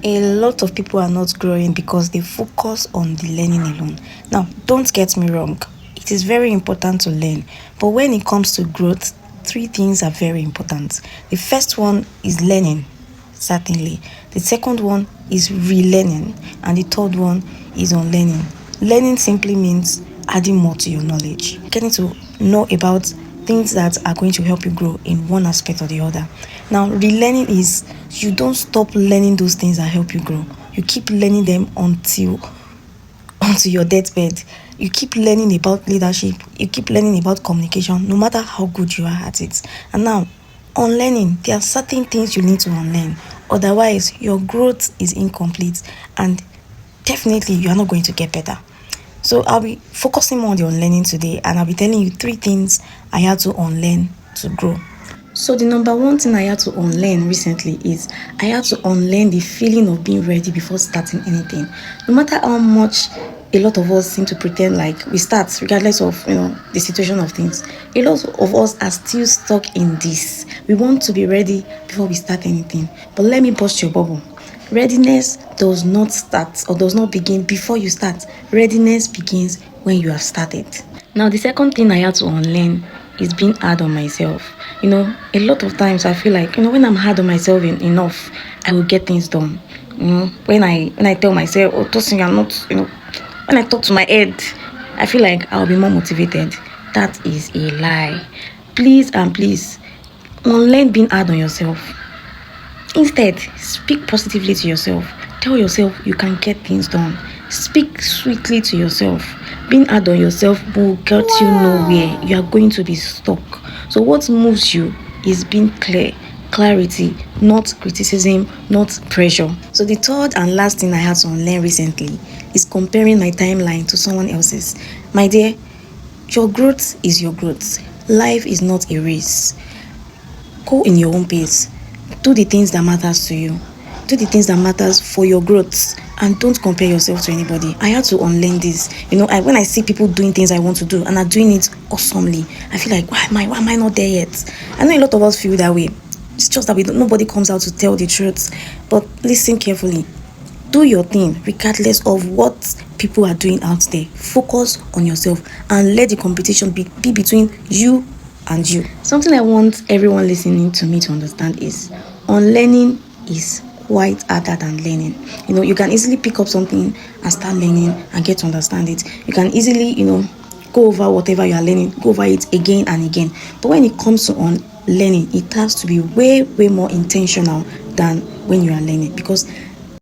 A lot of people are not growing because they focus on the learning alone. Now, don't get me wrong, it is very important to learn, but when it comes to growth, three things are very important. The first one is learning, certainly. The second one is relearning, and the third one is unlearning. Learning simply means adding more to your knowledge, getting to know about things that are going to help you grow in one aspect or the other. Now, relearning is you don't stop learning those things that help you grow. You keep learning them until your deathbed. You keep learning about leadership. You keep learning about communication, no matter how good you are at it. And now, unlearning, there are certain things you need to unlearn. Otherwise, your growth is incomplete, and definitely you are not going to get better. So I'll be focusing more on the unlearning today, and I'll be telling you three things I had to unlearn to grow. So the number one thing I had to unlearn recently is I had to unlearn the feeling of being ready before starting anything. No matter how much a lot of us seem to pretend like we start, regardless of the situation of things, a lot of us are still stuck in this. We want to be ready before we start anything. But let me burst your bubble. Readiness does not start or does not begin before you start. Readiness begins when you have started. Now, the second thing I had to unlearn is being hard on myself. A lot of times I feel like, when I'm hard on myself enough, I will get things done. When I tell myself, oh, Tosin, I'm not, when I talk to my head, I feel like I'll be more motivated. That is a lie. Please and please, unlearn being hard on yourself. Instead, speak positively to yourself. Tell yourself you can get things done. Speak sweetly to yourself. Being hard on yourself will get you nowhere. You are going to be stuck. So what moves you is being clear. Clarity, not criticism, not pressure. So the third and last thing I had to unlearn recently is comparing my timeline to someone else's. My dear, your growth is your growth. Life is not a race. Go in your own pace. Do the things that matters to you. Do the things that matters for your growth, and don't compare yourself to anybody. I had to unlearn this. When I see people doing things I want to do and are doing it awesomely, I feel like, why am I not there yet? I know a lot of us feel that way. It's just that nobody comes out to tell the truth. But listen carefully. Do your thing regardless of what people are doing out there. Focus on yourself and let the competition be between you and you. Something I want everyone listening to me to understand is unlearning is quite harder than learning. You can easily pick up something and start learning and get to understand it. You can easily, go over whatever you are learning, go over it again and again. But when it comes to learning, it has to be way, way more intentional than when you are learning, because